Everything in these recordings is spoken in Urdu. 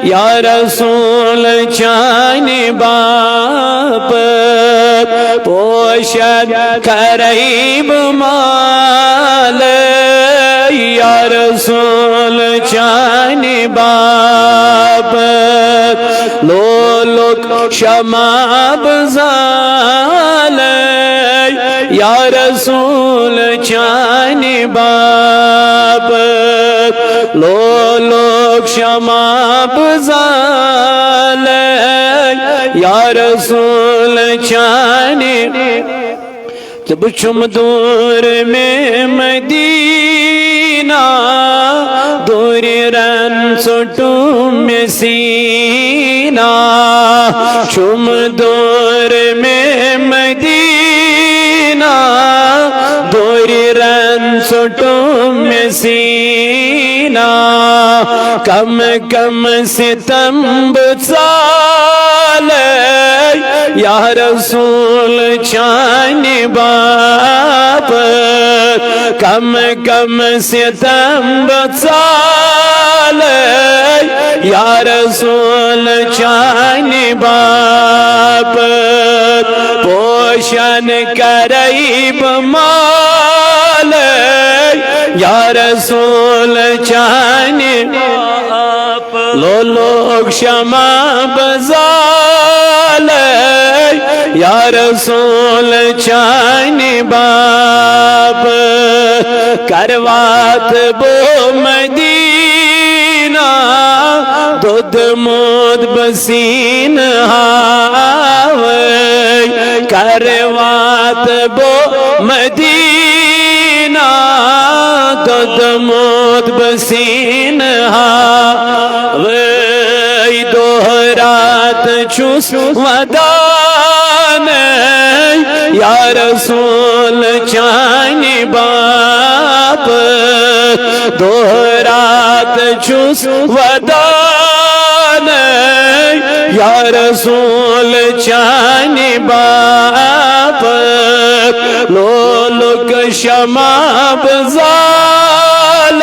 یا رسول چانی باپ پوشد قریب مال یا رسول چانی باپ لولک شما بزال یا رسول چانی باپ لولک شما بزال یا رسول چانی جب چم دور میں مدینہ دور رن سٹم میں سینہ چم دور میں مدینہ دور رن سٹم میں سینہ کم کم ستم بسال یا رسول چانی باپ کم کم ستم بسال یا رسول چانی باپ پوشن قریب مال یا رسول چانی باپ لولک شما بزال یا رسول چانی باپ کروات بو مدینہ دود مود بسین ہاوی کروات بو مدینہ دود مود بسین ہاوی دوہرات چوس ودان یا رسول چانی باپ دوہرات چوس ودان یا رسول چانی باپ لولک شما بزال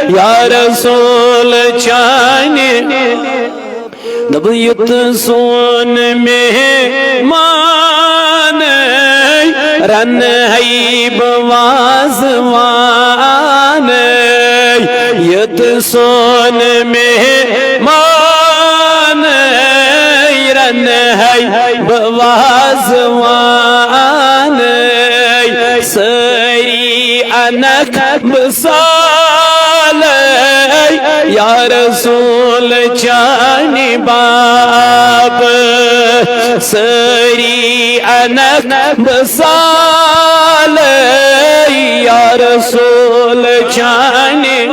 یا رسول چانی نبیت سون مہمان رن حیب وازوان یت سون مہمان رن حیب وازوان سری انک بسال یا رسول چانی باپ سری انک بسال یا رسول چانی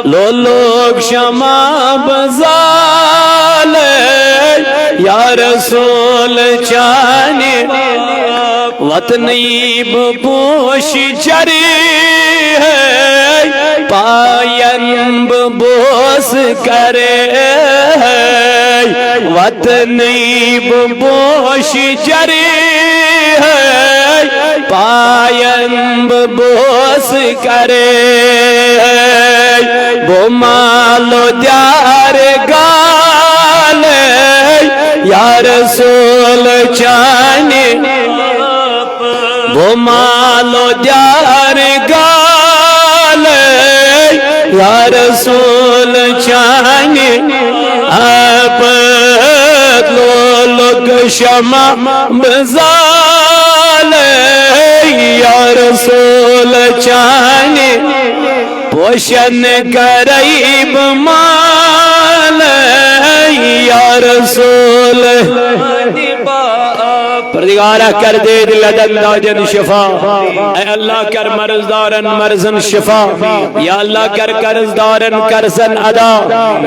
لولک شما بزال یا رسول چانی وطنی بپوش چری ہے پائن ببوس کرے وطنی ببوش چری ہے پائن ببوس کرے وہ مالو دیار گال یا رسول چانی وہ مالو دیار گال یا رسول چانی آپ لولک شما بزال یا رسول چانی پوشن قریب مال یا رسول پردگارہ کر دے دل داجن شفا اے اللہ کر مرض دارن مرضن شفا یا اللہ کر قرض دارن قرضن ادا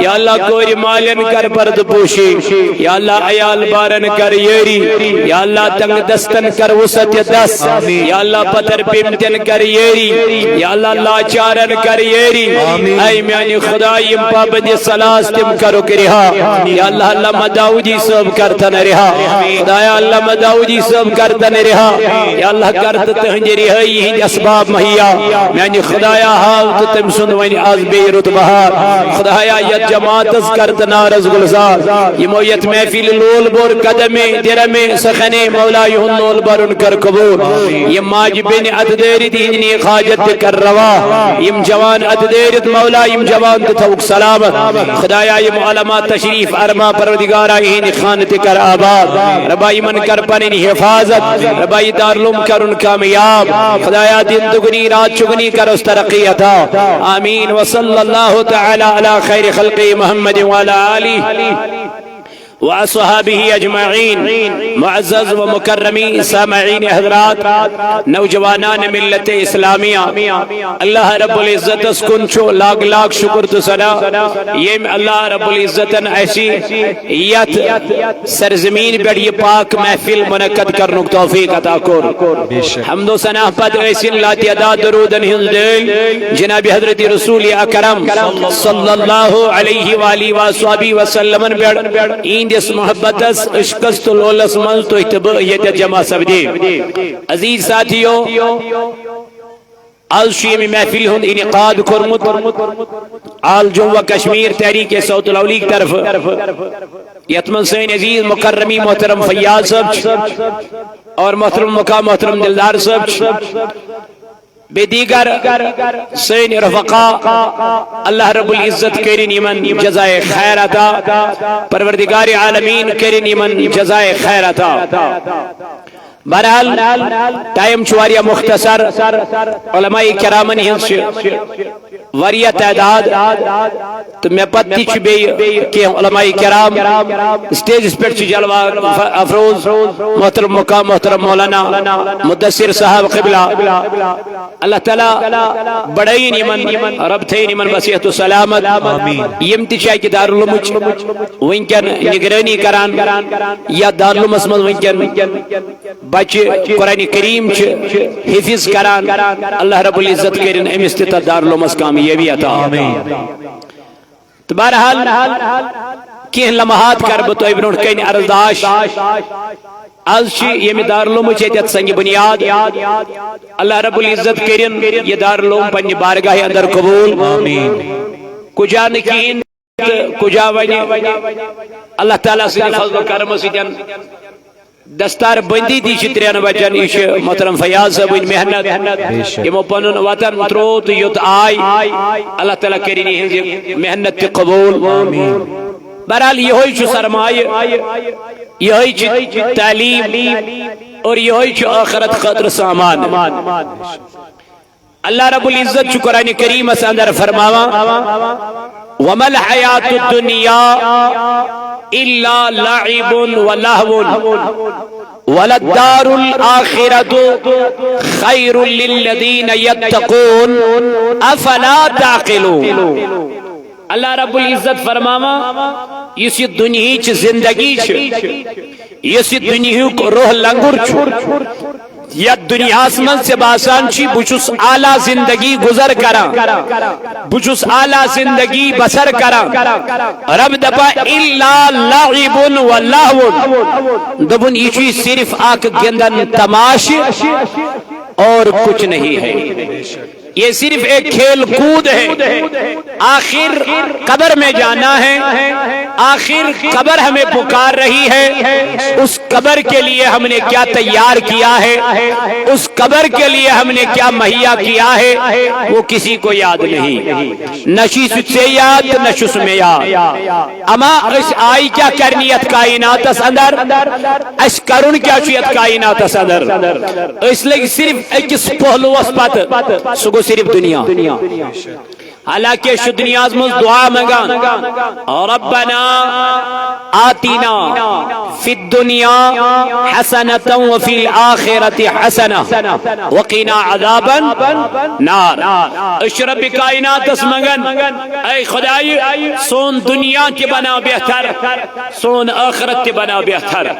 یا اللہ کوئی مالن کر پرد پوشی یا اللہ عیال بارن کر یری یا اللہ تنگ دستن کر وسط دس یا اللہ پتر پیمتن کر یری یا اللہ لاچارن کر یری اے میانی خدایم پابندی سلاس تم کرو کرہا یا اللہ علامہ داؤدی صحب کرتن رہا خدایا علامہ داؤدی داودی صاحب کردن رہا یا اللہ کرد تہنج رہائی ہند اسباب مہیا میانی خدایا حال تو تم سن ونی آز بے رتبہار خدایا یت جماعت از کرد نارز گلزار یمو یت محفل لول بور قدم درم سخنے مولا یہن لول برن کر قبول یم ماج بین اددیر دینی خاجت کر روا یم جوان اددیرت مولا یم جوان تتوک سلامت خدایا یم علماء تشریف ارما پروردگارا ہین خانت کر آباد ربائی من کر پنین حفاظت ربائی دارلوم کرن کامیاب خدایا دن دگنی رات چگنی کر اس ترقی عطا آمین وصلی اللہ تعالی علی خیر خلق محمد وعلی آلہ وصحابه اجمعین معزز و مکرمی سامعین حضرات نوجوانان ملت اسلامیہ اللہ رب العزت اس کنچو لاکھ لاکھ شکر تو سنا یہ اللہ رب العزت ایسی یت سرزمین پر یہ پاک محفل منعقد کرنے توفیق عطا کر حمد و ثنا پد ایسی اللہ تعداد درود ہند جناب حضرت رسول اکرم صلی اللہ علیہ وآلہ وصحبہ وسلم اس محبت عشقس تو لولس منز تو اتباعیت جمع سبدی عزیز ساتھیو آل شیمی محفل ہند انعقاد کرمت آل جمع کشمیر تحریک صوت الاولی کی طرف یتمن سین عزیز مکرمی محترم فیاض صاحب اور محترم مقام محترم دلدار صاحب بے دیگر سین رفقا اللہ رب العزت کرین ایمن جزائے خیر عطا پروردگار عالمین کرین ایمن جزائے خیر عطا بہرحال ٹائم چواریا مختصر علماء کرامن ہنس وریہ تعداد تو میں پتی چھ بے کہ علماء کرام سٹیج پر چھ جلوہ افروز محترم مقام محترم مولانا مدثر صاحب قبلہ اللہ تعالیٰ بڑائی نیمن رب تھے نیمن بسیحت و سلامت یم تشائی کی دارالعلوم ونکن نگرانی کران یا دارالعلوم اسمد ونکن بچ قرآن کریم حفظ کران اللہ رب العزت کرن امستتا دارالعلوم اس کامیابی عطا تو بہرحال کہیں لمحات کرب تو ابن کہیں ارزداش آج چی یہ دارالعلوم چیتیت سنگ بنیاد اللہ رب العزت کرن یہ دارالعلوم پنی بارگاہ اندر قبول کجا نکین کجا ونی اللہ تعالیٰ سے فضل و کرم سیدن دستار بندی دی چترین بچن ایش محترم فیاض صاحب ان محنت یہ پنن وطن تروت یوت آئی اللہ تعالیٰ کرنی ہے محنت تی قبول بہرحال یہی چو سرمائے یہی چو تعلیم اور یہی چو آخرت خاطر سامان اللہ رب العزت چو قرآن کریم اس اندر فرماوا وَمَا الْحَيَاةُ الدُّنْيَا إِلَّا لَعِبٌ وَلَهْوٌ وَلَلدَّارُ الْآخِرَةُ خَيْرٌ لِلَّذِينَ يَتَّقُونَ أَفَلَا تَعْقِلُونَ اللہ رب العزت فرماوا اس دنیا چ زندگی چ اس دنیا کو روح لنگر چھ یا دنیا من سے باسان چی بچس اعلیٰ زندگی گزر کرا بچس اعلیٰ زندگی بسر کرا رب دپا الا لعب و لہو دبن یہ چیز صرف آنکھ گندن تماش اور کچھ نہیں ہے یہ صرف ایک کھیل کود ہے آخر قبر میں جانا ہے آخر قبر ہمیں پکار رہی ہے اس قبر کے لیے ہم نے کیا تیار کیا ہے اس قبر کے لیے ہم نے کیا مہیا کیا ہے وہ کسی کو یاد نہیں نشی سے یاد نشس میں یاد اما اس آئی کیا کرنیت کائنات اس اندر اس کرن کیا چیت کائنات اس اندر اس لئے صرف ایک پہلو اس پات سگو صرف دنیا حالانکہ شو دنیا ازمز دعا مگان ربنا آتینا فی الدنیا حسنتا وفی الآخرت حسنا وقینا عذابا نار اشرب کائنات اسمگن اے خدای سون دنیا کی بنا بہتر سون آخرت کی بنا بہتر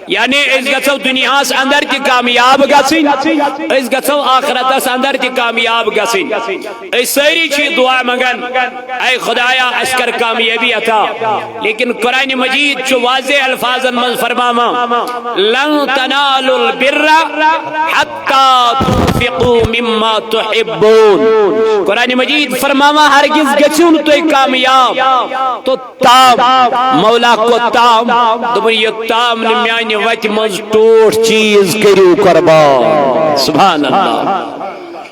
یعنی اس گسو دنیا اس اندر کی کامیاب گسین اس گسو آخرت اس اندر کی کامیاب گسین اس ساری چیز دعا مگن اے خدایا اشکر کامیابی عطا لیکن قرآن مجید جو واضح الفاظ من فرماما لن تنالوا البر حتى تنفقوا مما تحبون. قرآن مجید فرماما ہرگز گژھِو نہٕ تُہۍ کامیاب تو تام مولا کو تام دوٚپُن یہِ تام نہٕ میانہِ وتہِ منٛز ٹوٹھ چیز کٔرِو قربان. سبحان اللہ.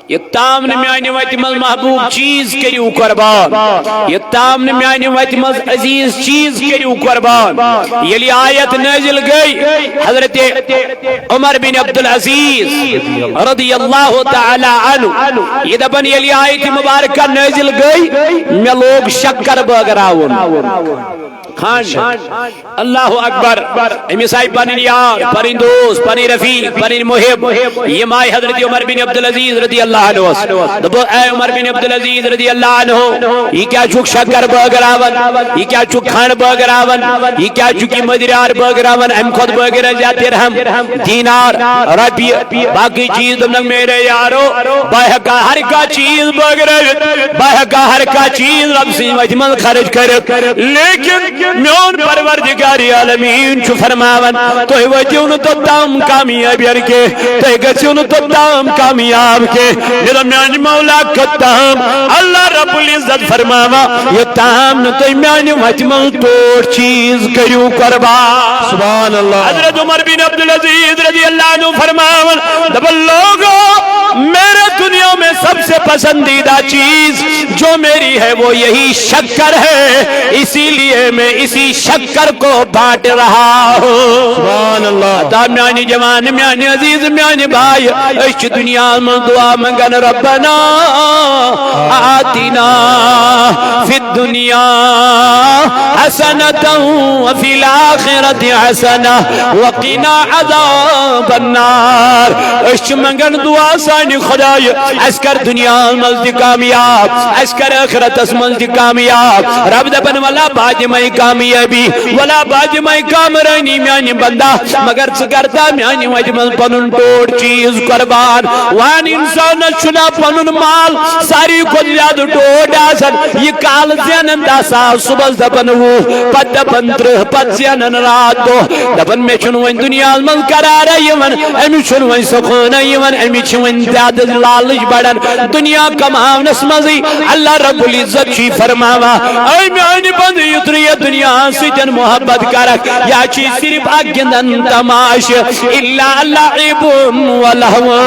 یہ تام نہ میانہ وتہِ منٛز محبوب چیز کٔرِو قربان. یہ تام نہ میانہ وتہِ منٛز عزیز چیز کٔرِو قربان. ییٚلہِ آیت نازل گئی حضرت عمر بن عبدالعزیز رضی اللہ تعالی عنہ یہ دپن ییٚلہِ آیت مبارکہ نازل گئی مےٚ لوگ شکر بٲگراوُن. خان اللہ اکبر. امس آئی پن یار پن دوست پن رفیق پن محب یم آئی حضرت عمر بن عبدالعزیز رضی اللہ عنہ. دپو اے عمر بن عبدالعزیز رضی اللہ عنہ یہ کیا چھک شکر بٲگراون یہ کیا چھک کھنڈ بٲگراون یہ کیا چھک مدرار بٲگراون ام خود بٲگر زیادہ درہم دینار رۄپیہِ باقی چیز دپنک میرے یارو بہ ہیکا ہر کا چیز بٲگرٲوِتھ بہ ہیکا ہر کا چیز رب سٕنٛزِ وتہِ منٛز خرچ کٔرِتھ لیکن میون پروردگار عالمین چھُ فرماون تُہۍ وٲتِو نہٕ توٚتام کامیابی کے تُہۍ گٔژھِو نہٕ توٚتام کامیاب کے ییٚلہِ میانہِ مولا کھۄتام اللہ رب العزت فرماوان یہِ تام نہٕ تُہۍ میانہِ وتہِ منٛز ٹوٹھ چیز کٔرِو قربان. سبحان اللہ. حضرت عمر بن عبدالعزیز رضی اللہ عنہ فرماون دپن لوگوں میرے دنیا میں سب سے پسندیدہ چیز جو میری ہے وہ یہی شکر ہے اسی لیے میں اسی شکر کو بانٹ رہا ہوں. سبحان اللہ. تا میانی جوان میانی عزیز میانی بھائی اس دنیا میں دعا منگن ربنا آتنا فی الدنیا حسنة وفی الآخرت حسنة وقنا عذاب النار. اس منگن دعا سانی خدای اس کر دنیا مزد کامیاب اس کر آخرت مزد کامیاب. رب دپن والا باج میں کامیابی ولا باج میں کامرانی میانی بندہ مگر سکرتا میانی وجمل پنن ٹوٹ چیز قربان. وان انسان چھنا پنن مال ساری کو زیادہ ٹوٹ آسن یہ کال زینن داسا صبح دپن وہ پت دپن ترہ پت زینن رات دو دپن میں چھن ون دنیا من قرار یمن امی چھن ون سکون یمن امی چھن زیادہ لالچ بڑن دنیا کماونس مزی اللہ رب العزت چی فرماوا اے میانی بند یتری دنیا سیتن محبت کرک یا چی صرف اگندن تماش الا لعب ولہو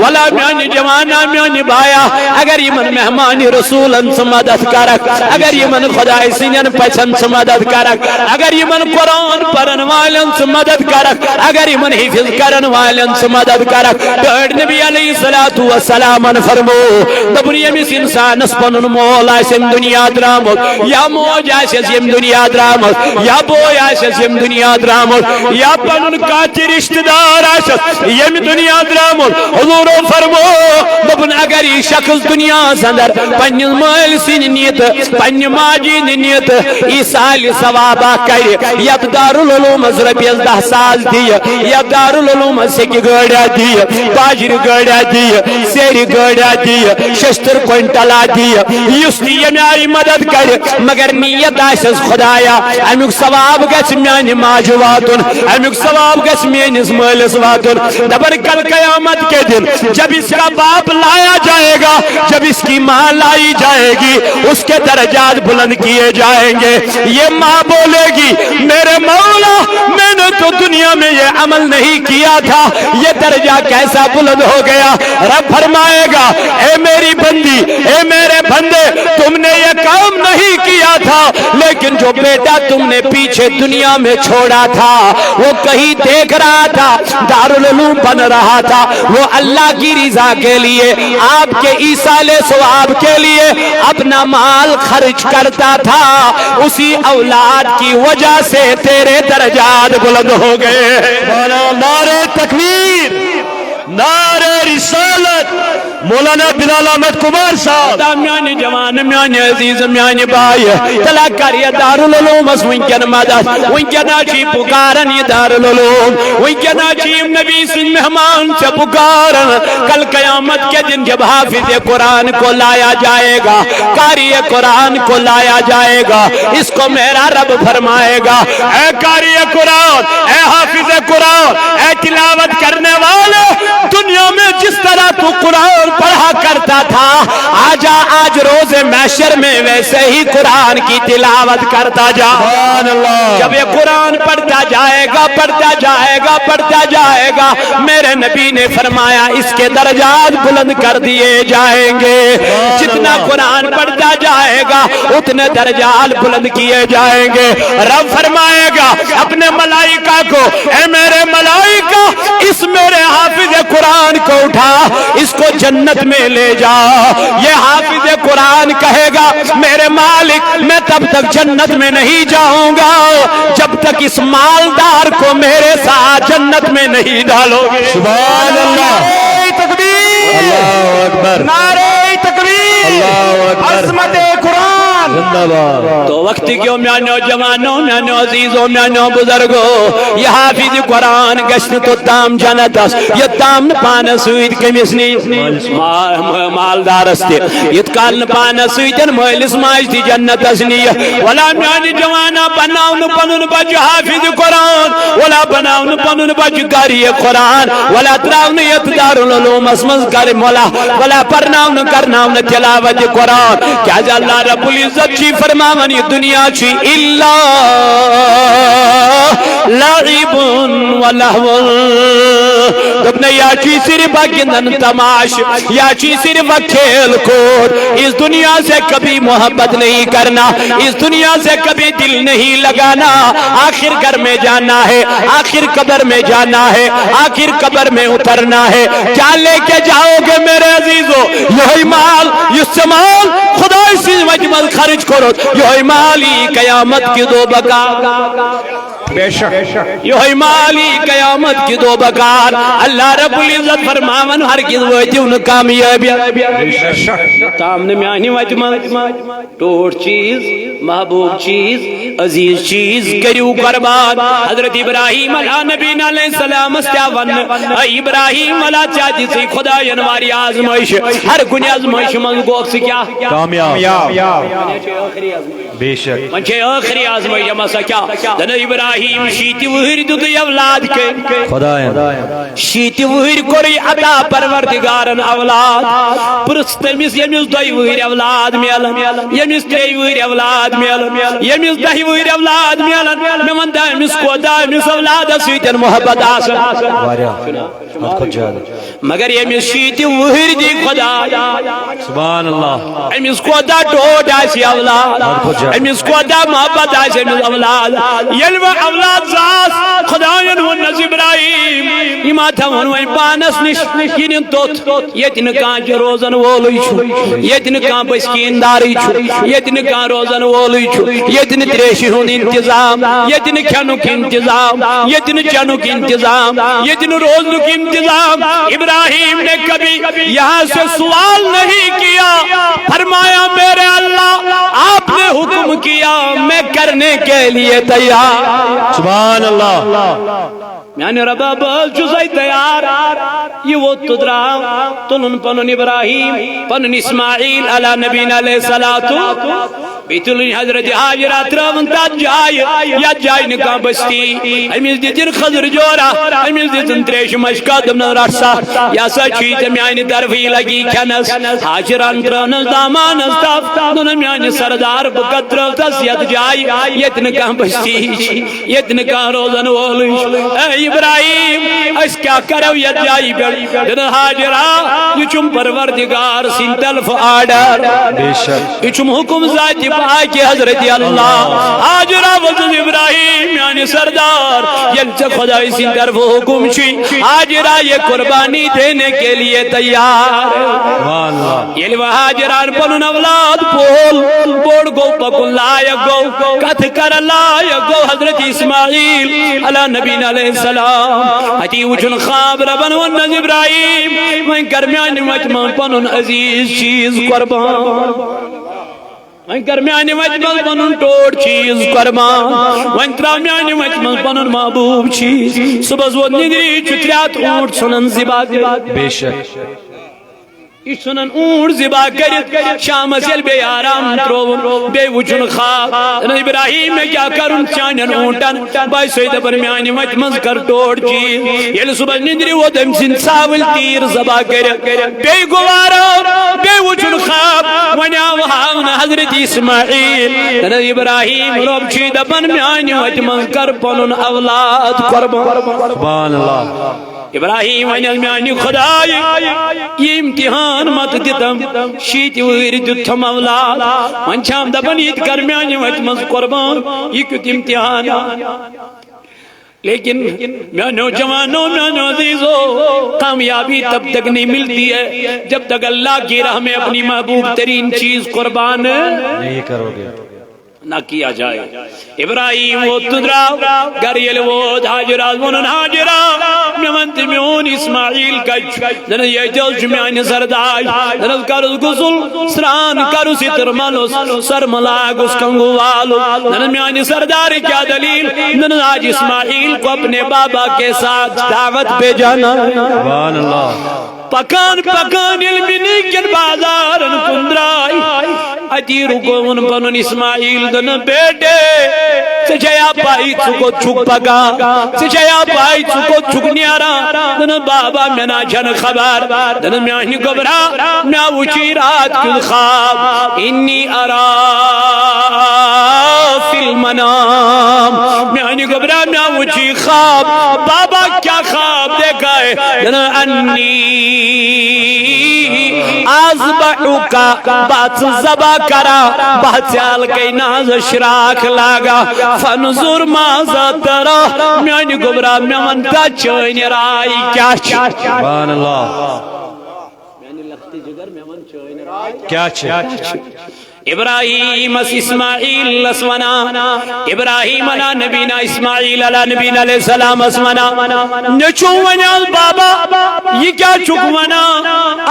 ولا میانی جوانا میانی بایا اگر یمن مہمانی رسولن سے مدد کرک اگر یمن خدای سینن پچھن سے مدد کرک اگر یمن قرآن پرن والن سے مدد کرک اگر یمن حفظ کرن والن سے مدد کرک پیڑ نبی علیہ السلام فرمو دبن یمیس انسان اسپنن مول آسیم دنیا درامت یا موج آسیم دنیا درامت یا بوی آسیم دنیا درامت یا پنن کاچی رشتہ دار آسیم یم دنیا درامت حضور فرمو دبن اگر یہ شخص دنیا سندر پنن مال سین نیت پنن ماجی نیت ایسال ثوابہ کر یک دارالعلوم رپیز 10 سال دی یک دارالعلوم سکی گڑا دی باجر گڑا دی سیری گڑا دی شستر کوئنٹلا دی یسنی یمیاری مدد کر مگر نیت آسس خدایا امیک ثواب گس میانی ماج واتن امیک ثواب گس میانس مالس واتن دبر کل قیامت کے دن جب اس کا باپ لایا جائے گا جب اس کی ماں لائی جائے گی اس کے درجات بلند کیے جائیں گے. یہ ماں بولے گی میرے مولا میں نے تو دنیا میں یہ عمل نہیں کیا تھا یہ درجہ کیسا بلند ہو گیا. رب فرمائے گا اے میری بندی اے میرے بندے تم نے یہ کام نہیں کیا تھا لیکن جو بیٹا تم نے پیچھے دنیا میں چھوڑا تھا وہ کہیں دیکھ رہا تھا دارالعلوم بن رہا تھا وہ اللہ کی رضا کے لیے آپ کے ایصال ثواب کے لیے اپنا مال خرچ کرتا تھا اسی اولاد کی وجہ سے تیرے درجات بلند ہو گئے. نعرہ تکبیر نعرہ رسالت مولانا بلال احمد کمار صاحب میانی جوان میانی عزیز میانی بائی تلا کری دارالعلوم اس ونکن مدد ونکن چی پکارن یہ دارالعلوم ونکن چی نبی سن مہمان سے پکارن کل قیامت کے دن جب حافظ قرآن کو لایا جائے گا قاری قرآن کو لایا جائے گا اس کو میرا رب فرمائے گا اے قاری قرآن اے حافظ قرآن اے تلاوت کرنے والے دنیا میں جس طرح تو قرآن پڑھا کرتا تھا آج روز محشر میں ویسے ہی قرآن کی تلاوت کرتا جا جب یہ قرآن پڑھتا جائے گا پڑھتا جائے گا پڑھتا جائے گا میرے نبی نے فرمایا اس کے درجات بلند کر دیے جائیں گے جتنا قرآن پڑھتا جائے گا اتنے درجات بلند کیے جائیں گے رب فرمائے گا اپنے ملائکہ کو اے میرے ملائکہ اس میرے حافظ قرآن کو اٹھا اس کو جنت میں لے جا یہ حافظ قرآن کہے گا میرے مالک میں تب تک جنت میں نہیں جاؤں گا جب تک اس مالدار کو میرے ساتھ جنت میں نہیں ڈالو گے سبحان اللہ تکبیر اللہ اکبر نعرہ تکبیر اللہ اکبر عظمت قرآن زندہ باد تو وقت کیوں میانو جوانوں میانو عزیزوں میانو بزرگوں یہ حافظ قرآن گشت تو تام جنت اس یہ تام نپان سوید کمیس نیس مالدار استے یہ کال نپان سویدن مہلس ماج تھی جنت اس نی ولا میانی جوانا بناون پنن بج حافظ قرآن ولا بناون پنن بج قاری قرآن ولا تراون یتدار العلوم اسمز کر مولا ولا پرناون کرناون تلاوت قرآن کیا جا اللہ رب العزت چی فرماون یہ دنیا چی اللہ لعب و لہو دبنے یا چی صرف گندن تماش یا چی صرف کھیل کود اس دنیا سے کبھی محبت نہیں کرنا اس دنیا سے کبھی دل نہیں لگانا آخر گھر میں جانا ہے آخر قبر میں جانا ہے آخر قبر میں اترنا ہے کیا لے کے جاؤ گے میرے عزیزو یہی مال یہ سمال خدا اسی مجمل خرچ کرو یہی مالی قیامت کی دو بکا بے شک یہی مالی قیامت کی دو بکار اللہ رب العزت فرماون ہر کس ویتی ان کامیابی تامن میانی مجمل ٹوٹ چیز محبوب چیز عزیز چیز کریو قربان حضرت ابراہیم علیہ نبی علیہ السلام استعوان ابراہیم علیہ چاہتی سی خدا ینواری آزمائش ہر کنی آزمائش من گوک سی کیا کامیاب بے شک منچے آخری آزمائش مسا کیا دن ابراہیم شیتی وحر دوتی اولاد کے خدایا شیتی وحر کوری عطا پروردگارن اولاد پرست تمیس یمیس دوئی وحر اولاد میلن یمیس تری وحر اولاد میلن یمیس دہی وحر اولاد میلن میں من دائمیس کو دائمیس اولاد سویتن محبت آسن مگر یمیس شیتی وحر دی خدا سبحان اللہ امیس کو دا ٹوٹ آسی اولاد امیس کو دا محبت آسی اولاد یلو اولاد زاس خدایان و نزی ابراہیم ایما تھا ونوئی پانس نش ینن توت یتن کان چھ روزن وولوی چھو یتن کان بسکین داری چھو یتن کان روزن وولوی چھو یتن تریشی ہون انتظام یتن کھنک انتظام یتن چنک انتظام یتن روزنک انتظام ابراہیم نے کبھی یہاں سے سوال نہیں کیا فرمایا میرے اللہ آپ نے حکم کیا میں کرنے کے لیے تیار سبحان اللہ یعنی ربا بل جزائی تیار یہ وہ تدرا تنن پنن ابراہیم پنن اسماعیل علی نبینا علیہ السلام بیت اللہ حضرت حاجرات رون تا جائے یا جائے نکاں بستی امیز دیتن خضر جورا امیز دیتن تریش مشکا دمنا رسا یا سچی تمیانی درفی لگی کھنس حاجران ترانس دامان استاف دن میانی سردار بکت رلتس ید جائے ید نکاں بستی ید نکاں روزن وولش اے ابراہیم اس کیا کرو ید جائے دن حاجرہ یہ چم پروردگار سن طلف آڈر یہ چم حکم ذاتی پاک حضرت اللہ ہاجرہ وزن ابراہیم یعنی سردار یل خدای سی طرف حکم چی ہاجرہ یہ قربانی دینے کے لیے تیار یل وہ ہاجران پنن اولاد پول بوڑ گو پکن لائق گو کت کر لائق گو حضرت اسماعیل علی نبینا علیہ السلام حتی وچن خواب ربن ونز ابراہیم من کرمیان مجمع پنن عزیز چیز قربان وہیں کرمیانی مجمل پنن ٹوٹ چیز قربان وہیں ترامیانی مجمل پنن محبوب چیز صبح زود نگری چتریات اونٹ سنن زبا بے شک یہ سنن اونٹ زبا کرت شام سیل بے آرام ترون بے وچن خواب ابراہیم میں کیا کرن چانن اونٹن بائی سوید برمیانی مجمل کر ٹوٹ چیز یہ صبح نگری وہ دم سن ساول تیر زبا کرت بے گوارا بے وچن خواب ونیا وہاں حضرت اسماعیل ابراہیم رب چی دبن میانی وجمن کر پنن اولاد قربان سبحان اللہ ابراہیم ونیل میانی خدای یہ امتحان مت دیتم شیط ویر دیتم اولاد منچام دبن یہ کر میانی وجمن قربان یہ کت امتحان لیکن میں نوجوانوں میں عزیزوں کامیابی تب تک نہیں ملتی ہے جب تک اللہ کی راہ میں اپنی محبوب ترین چیز قربان نہیں کرو گے نہ کیا جائے ابراہیم وہ تدرا گریل وہ حاجرہ ونن حاجرہ میونت میون اسماعیل کچ دن یہ جل جمیان سرداج دن کرس گسل سران کرس اتر ملس سر ملاگس کنگو والو دن میان سردار کیا دلیل دن آج اسماعیل کو اپنے بابا کے ساتھ دعوت پہ جانا سبحان اللہ پکان پکان علمی نیکن بازارن کندرائی اتی رکون پنن اسماعیل دن بیٹے سچیا پائی چکو چھک پکا سچیا پائی چکو چھک نیارا دن بابا منا جن خبر دن میانی گبرا میا وچی رات کل خواب انی ارا فی المنام میانی گبرا میا وچی خواب بابا کیا خواب دیکھا ہے دن انی آزبعوکا بات زبا کرا بات سیال کئی ناز شراک لاغا فنظر مازا ترا میانی گبرا میان تا چوئنی رائی کیا سبحان اللہ میانی لختی جگر میان چوئنی رائی کیا ابراہیم اسماعیل اسونا ابراہیم علا نبینا اسماعیل علا نبینا علیہ السلام اسونا نچو ونیال بابا یہ کیا چکونا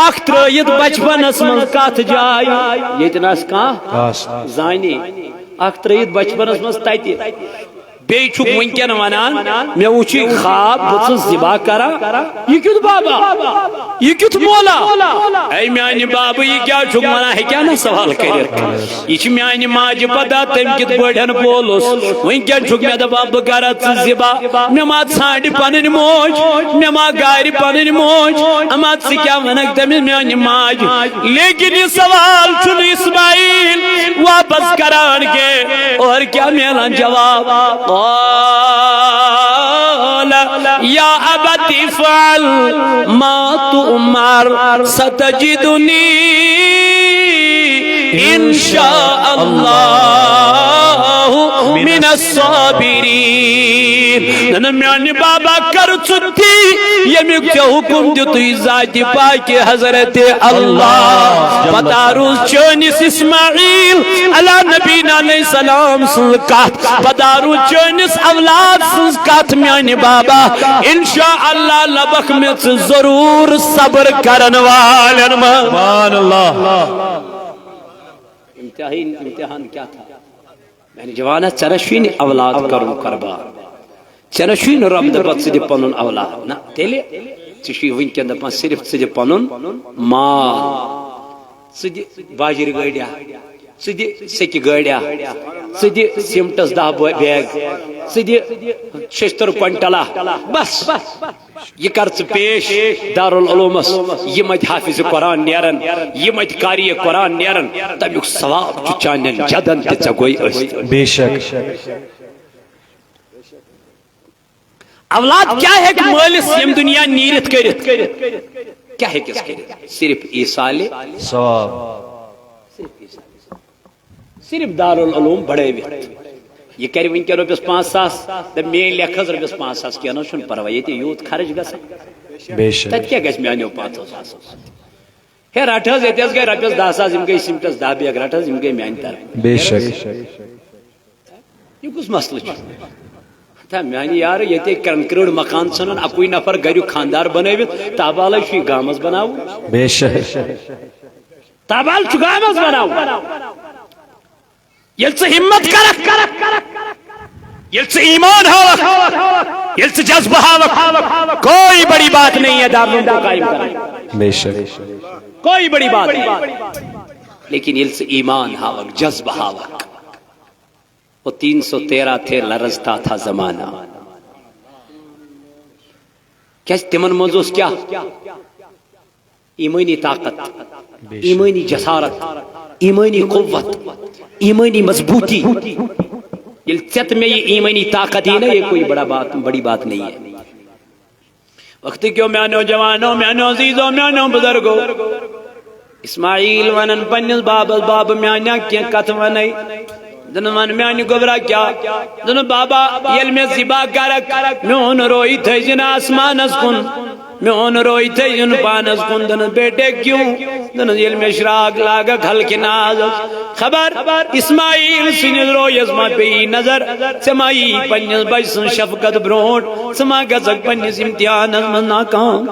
اختر ید بچپن اسمن کات جائی یہ اتنا اس کا زائنی اختر ید بچپن اسمن تیتی بے چھک ونکن ونان میں اوچی خواب بچس زبا کرا یہ کیت بابا یہ کیت مولا اے میانی بابا یہ کیا چھک ونا ہے کیا نا سوال کرت یہ چھ میانی ماج پتا تم کت بڑھن بولوس ونکن چھک میں دا بابا کرت زبا میں مات سانڈی پنن موج میں ما گاری پنن موج امات سے کیا ونک تم میانی ماج لیکن یہ سوال چھن اسماعیل واپس کران کے اور کیا میلان جواب قال یا ابت فعل ما تؤمر ستجدنی انشاء اللہ من الصابرین نن میانی بابا کر چتی یمیک کے حکم دیتوی ذات پاک حضرت اللہ پتا روز چونس اسماعیل علی نبینا علیہ السلام سنکات پتا روز چونس اولاد سنکات میانی بابا انشاءاللہ لبخ میں ضرور صبر کرن والن سبحان اللہ امتحان کیا تھا یعنی جوانا چرشوین اولاد کرو کربا چرشوین رب دبت سے دی پنن اولاد نا تیلے چشوی ونکن دپان صرف سے دی پنن مال سے دی باجر گڑیا سے دی سکی گڑیا سے دی سیمٹس دا بیگ سے دی 76 کوئنٹلا بس یہ کرچ پیش دارالعلومس یہ مت حافظ قرآن نیرن یہ مت قاری قرآن نیرن تمیک ثواب چانن جدن تے گوئی بے شک اولاد کیا ہے کہ مالس یم دنیا نیرت کرت کیا ہے کس کرت صرف ایصال ثواب صرف دارالعلوم بڑے یہ کر ونکن رۄپیس 5,000 دپ میل لیکھس رۄپیس 5,000 کینٛہہ نہ چھُنہٕ پرواے ییٚتہِ یوٗت خرچ گژھان بے شک تتہِ کیٛاہ گژھِ میانیو 5,000 ہے رٹ حظ ییٚتہِ حظ گٔے رۄپیس 10,000 یِم گٔے سیٖمٹس 10 بیگ رٹ حظ یِم گٔے میانہِ طرفہٕ بے شک یہ کس مسئلہ چھُ میانہِ یارٕ ییٚتہِ کنکریٹ مکان ژھٕنن اکوے نفر گریُک خاندار بنٲوِتھ تابالے چھُ یہِ گامس بناوُن بے شک تابال چھُ گامس بناوُن ییٚلہِ ژٕ ہمت کرکھ ییٚلہِ ژٕ ایمان ہاوکھ ییٚلہِ ژٕ جذبہ ہاوکھ کوئی بڑی بات نہیں ہے دارالعلوم کو قائم کرنا بے شک کوئی بڑی بات نہیں لیکن ییٚلہِ ژٕ ایمان ہاوکھ جذبہ ہاوکھ وہ 313 تھے لرزتا تھا زمانہ کیا تمن منز کیا ایمانی طاقت ایمانی جسارت ایمانی قوت ایمانی مضبوطی یہ ژت میں یہ ایمانی طاقت ہی نا یہ کوئی بڑی بات نہیں ہے وقت کیوں میانو جوانو میانو عزیزو میانو بزرگو اسماعیل ونن پنس بابس باب میانا کیا کت ونائی دن من میانی گبرا کیا دن بابا یل میں زبا کرک میون روئی تھیجن آسمان اس کن میون روئی تھیجن پانس کن دن بیٹے کیوں دن یل میں شراک لاغا کھل کے ناز خبر اسماعیل سنید روئی اسما پی نظر سمائی پنیس بجسن شفقت برونٹ سما گزک پنیس امتحان از من ناکام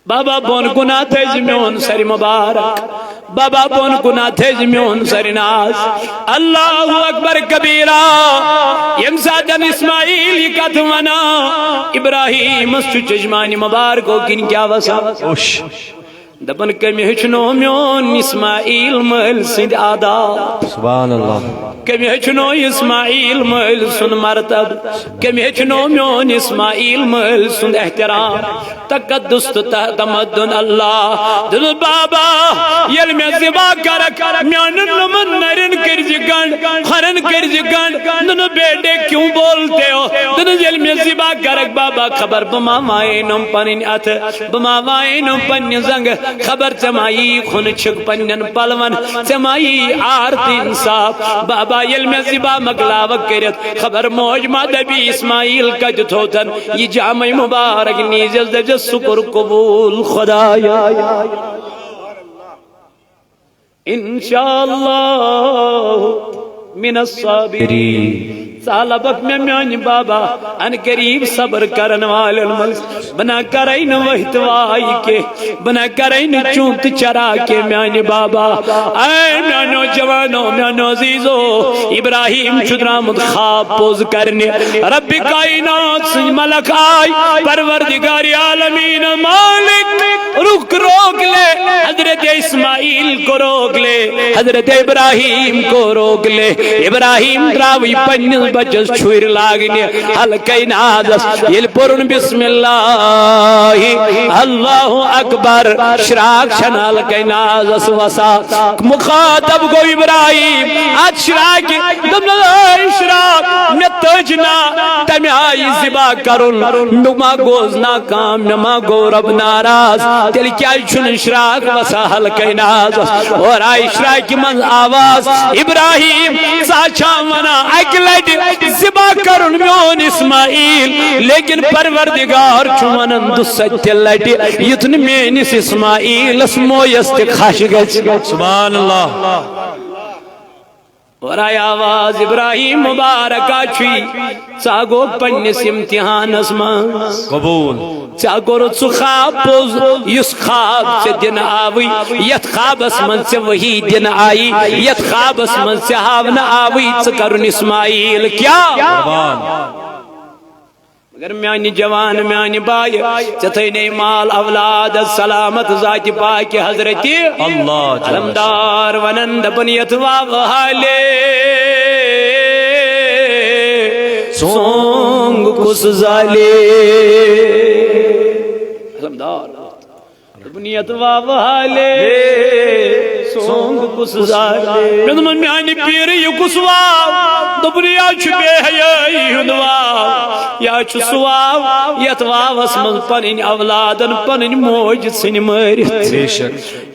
بابا بون گناہ تھیج میون سر مبارک بابا بون گناہ تھیج میون سر ناز اللہ اکبر کبیرہ یم ساتن اسماعیل یہ کت ونا ابراہیم اس چشمانی مبارکو کن کیا وسا دپن کمی ہچنو میون اسماعیل مل سند آداب سبحان اللہ کمی ہچنو اسماعیل مل سن مرتب کمی ہچنو میون اسماعیل مل سن احترام تقدس تمدن اللہ دل بابا یل میں زبا کرک میانن لمن نرن کرج گنڈ خرن کرج گنڈ دن بیٹے کیوں بولتے ہو دن یل میں زبا کرک بابا خبر بما وائنم پنن ات بما وائنم پن زنگ خبر چمائی خون چھک پنن پلون چمائی آرتی انصاف بابا یل میں زبا مگلاو کرت خبر موج مادبی اسماعیل کج تھوتن یہ جامع مبارک نیزل دجس شکر قبول خدایا انشاءاللہ من الصابرین سالبک میں میانی بابا ان قریب صبر کرن والن ملک بنا کرین وحتوائی کے بنا کرین چونت چرا کے میانی بابا اے میانو جوانو میانو عزیزو ابراہیم چدرامد خواب پوز کرنے رب کائنات سنج ملک آئی پروردگار عالمین مالک رک روک لے حضرت اسماعیل کو روک لے حضرت ابراہیم کو روک لے ابراہیم دراوی پنیز بچس چھویر لاغنی حلقی نازس یل پرن بسم اللہ اللہ اکبر شراک شن حلقی نازس وسا مخاطب کو ابراہیم آج شراک دمنا شراک میں تجنا تمی آئی زبا کرن نما گوز ناکام نما گو رب ناراض تیلی کیا چھن شراک وسا حلقی نازس اور آئی شراک من آواز ابراہیم ساچا منا اکلٹ زبا کرن میون اسماعیل لیکن پروردگار چونن دو سچ لٹی یتن مینس اسماعیل اسمو یست خاش گچ سبحان اللہ اور آئی آواز ابراہیم مبارکہ چھوئی چاگو پنیس امتحان اسمان قبول چاگو رچو خواب پوز یس خواب سے دن آوی یت خواب اسمن سے وہی دن آئی یت خواب اسمن سے ہاون آوی چکرن اسماعیل کیا اگر میانی جوان میانی بائی چتھینے مال اولاد سلامت ذات پاک حضرتی اللہ علمدار ونند بنیت واوہالے سونگ کس زالے علمدار بنیت واوہالے سونگ کس زار میں دمن میانی پیر یہ کس واو دبن یا چھ بے حیائی ہند واو یا چھ سواو یت واو اسمن پنن اولادن پنن موج سن مرت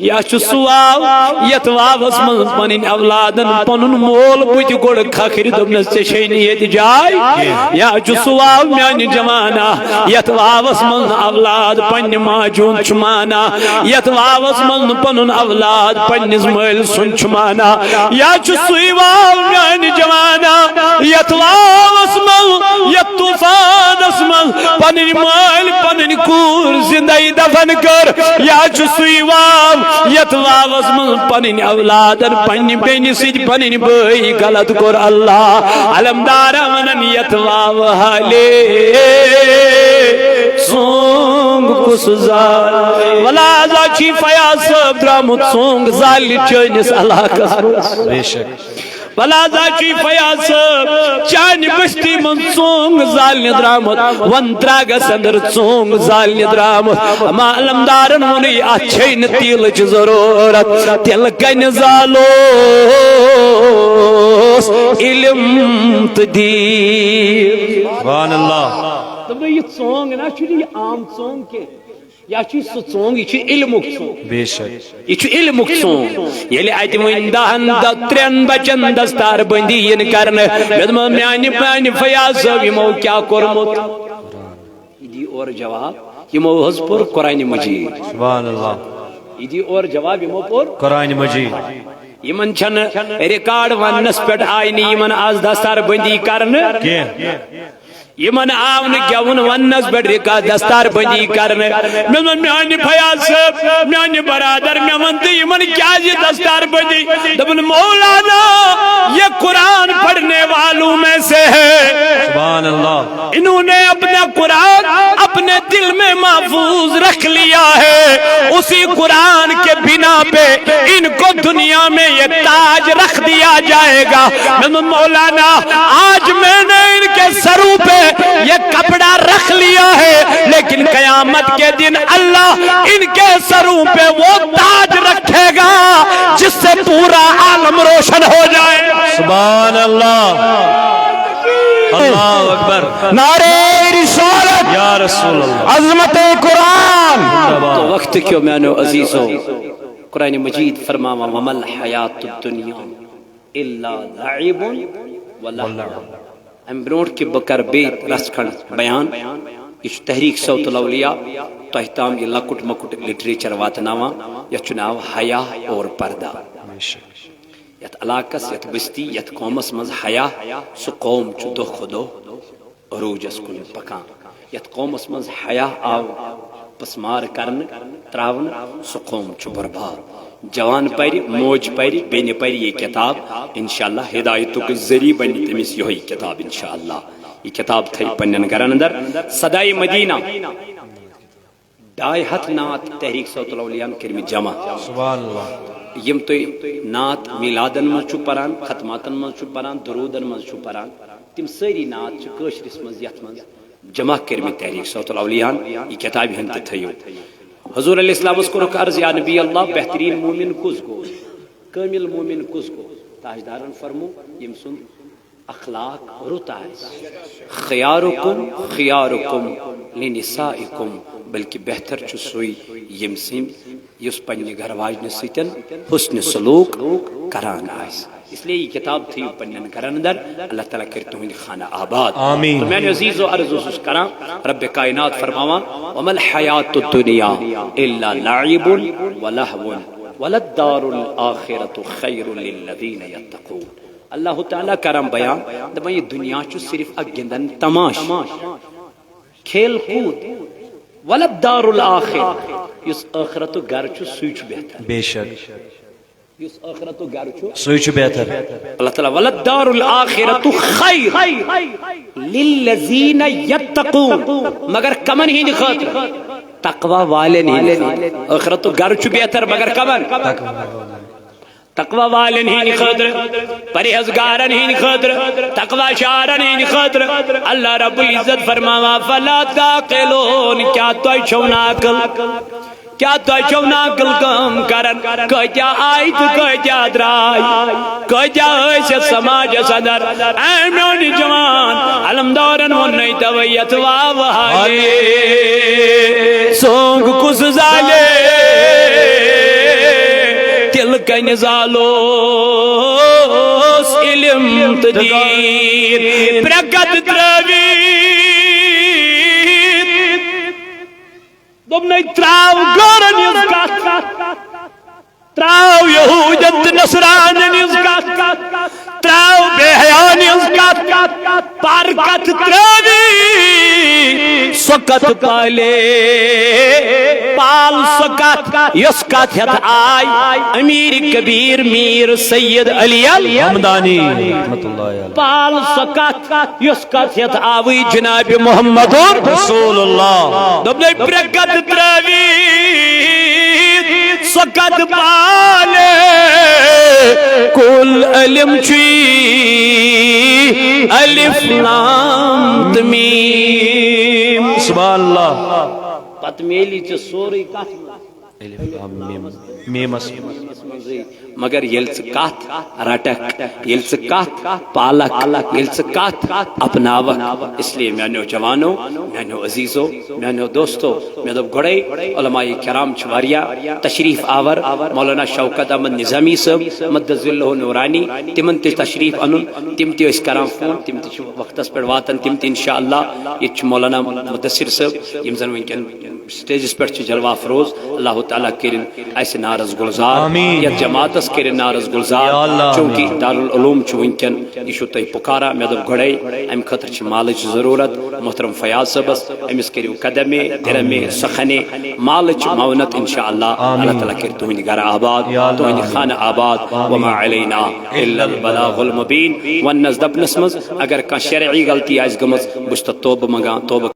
یا چھ سواو یت واو اسمن پنن اولادن پنن مول بوت گڑ کھکھر دبنس تے شینی یت جائے یا چھ سواو میانی جمانا یت واو اسمن اولاد پن ماجون چمانا یت واو اسمن پنن اولاد پنس مل سن چمانا یا چھ سوی واو میانی جمانا یت واو اسمن یت طوفان اسمن پنن مل پنن کور زندگی دفن کر یا چھ سوی واو یت واو اسمن پنن اولادن پن بین سج پنن بھائی غلط کر اللہ علمدار ونن یت واو حالے سونگ کس زال ولا زاچی فیاض صاحب درامت سونگ زال چینس علاقہ بے شک ولا زاچی فیاض صاحب چان بستی من سونگ زال درامت ون تراغ سندر سونگ زال درامت ما علمدارن ونی اچھین تیل چ ضرورت تیل کن زالوس علم تدیر سبحان اللہ تو یہ سونگ نا چھو یہ عام سونگ کے یا چھو سو سونگ یہ چھو علمک سونگ بے شک یہ چھو علمک سونگ یلی آیتی ویندہن ترین بچن دستار بندین کرنے میدم میانی پانی فیاض صاحب یہ مو کیا کرمت یہ دی اور جواب یہ مو حض پر قرآن مجید سبحان اللہ یہ دی اور جواب یہ مو پر قرآن مجید یمن چھن ریکارڈ ونس پیٹ آئینی یمن آز دستار بندی کرنے یمن آون گیون ونس بیٹ رکا دستار بندی کرنے میں میانی فیاض صاحب میانی برادر میں منتی یمن کیا جی دستار بندی دبن مولانا یہ قرآن پڑھنے والوں میں سے ہے سبحان اللہ انہوں نے اپنا قرآن اپنے دل میں محفوظ رکھ لیا ہے اسی قرآن کے بنا پہ ان کو دنیا میں یہ تاج رکھ دیا جائے گا میں مولانا آج میں نے ان کے سروں پہ یہ کپڑا رکھ لیا ہے لیکن قیامت کے دن اللہ ان کے سروں پہ وہ تاج رکھے گا جس سے پورا عالم روشن ہو جائے سبحان اللہ اللہ اکبر نعرہ رسالت یا رسول اللہ عظمت قرآن تو وقت کیوں میں نے عزیزو قرآن مجید فرماوا ومل حیات الدنیا الا لعب ولہو ہم برونٹ کی بکر بیت رسکھن بیان اس تحریک صوت الاولیاء تحتام یہ لکٹ مکٹ لٹریچر واتناوا یا چناو حیا اور پردہ یت علاقس یت بستی یت قومس مز حیا سو قوم چو دو خودو عروج اس کن پکان یت قومس مز حیا آو پسمار کرن تراون سو قوم چو برباد جوان پری موج پری بین پری یہ کتاب انشاءاللہ ہدایتوں کے ذریعے بنی تمیس یہی کتاب انشاءاللہ یہ کتاب تھی پنن گرن اندر صدائی مدینہ 2.5 نعت تحریک صوت الاولیاء کرمی جمع سبحان اللہ یم تو نعت میلادن من چھو پران ختماتن من چھو پران درودن من چھو پران تم سری نعت چھو کشرس من یت من جمع کرمی تحریک صوت الاولیاء یہ کتاب ہنت تھیو حضور علیہ السلام اس کو رکھ عرض یا نبی اللہ بہترین مومن کس گو کامل مومن کس گو تاجدارن فرمو یم سن اخلاق رتائے خیارکم لنسائکم بلکہ بہتر چسوئی یم سن یس پنی گھر واجن سیتن حسن سلوک کران آئیس اس لیے یہ کتاب تھی پنن کرن اندر اللہ تعالیٰ کرتے ہیں خانہ آباد آمین تو میں نے عزیز و عرض و کرام رب کائنات فرماوا وَمَا الْحَيَاةُ الدُّنْيَا إِلَّا لَعِبٌ وَلَهْوٌ وَلَلدَّارُ الْآخِرَةُ خَيْرٌ لِلَّذِينَ يَتَّقُونَ اللہ تعالیٰ کرم بیان دبا یہ دنیا چو صرف اگندن تماش کھیل کود وَلَلدَّارُ الْآخِرَةُ اس آخرت و گھر چو سوچ بہتر بے شک اس آخرت و گھر چو سوچ بہتر اللہ تعالیٰ وَلَلدَّارُ الْآخِرَةُ خَيْرٌ لِلَّذِينَ يَتَّقُونَ مگر کمن ہی خاطر تقوی والے نہیں آخرت و گھر چو بہتر مگر کمن تقوی والن ہی خاطر پرہیزگارن ہی خاطر تقوی شارن ہی خاطر اللہ رب العزت فرماوا فلا تعقلون کیا تو چھونا عقل کیا تو چھو ناقل کام کرن کتیا آئی تو کتیا درائی کتیا ایسے سماج صدر اے میونی جوان علمدارن ونی تویت واوہالی سونگ کس زالے تل کن زالوس علم تدیر پرکت تروی دوبنی تراو گورن یزکات تراو یہودت نصران یزکات تراو بے حیان یزکات پارکت تراوی سکت پالے پال سکت یسکت ہت آئی امیر کبیر میر سید علی الحمدانی پال سکت یسکت ہت آوی جناب محمد رسول اللہ دوبنی پرکت تراوی سکت پالے کل علم چی الف لام تمیم سبحان اللہ پت میلی چھ سوری کات الف لام میم مگر یل کات رٹک یل کات پالک یل کات اپناوک اس لیے میانو جوانو میانو عزیزو میانو دوستو میانو گڑے علماء کرام چواریا تشریف آور مولانا شوکت احمد نظامی صاحب مدد اللہ نورانی تمن تی تشریف انن تم تی اس کرام فون تم تی وقت پر واتن تم تی انشاءاللہ یہ مولانا مدثر صاحب یم زن ونکن سٹیجز پر جلوہ افروز اللہ تعالیٰ کرن ایسے نارز گلزار یا جماعت کرن نارز گلزار چونکہ دارالعلوم چھ ونکن یہ تہ پکارا مے دب گڑے ام خطر چھ مالچ ضرورت محترم فیاض صبس امس کریو قدمے درمے سخنے مالچ معاونت انشاءاللہ اللہ تعالیٰ کر تہند گھر آباد تہند خانہ آباد وما علینا الا البلاغ المبین ونس دپنس مز اگر کان شرعی غلطی آس گمز بست توبہ منگان توبہ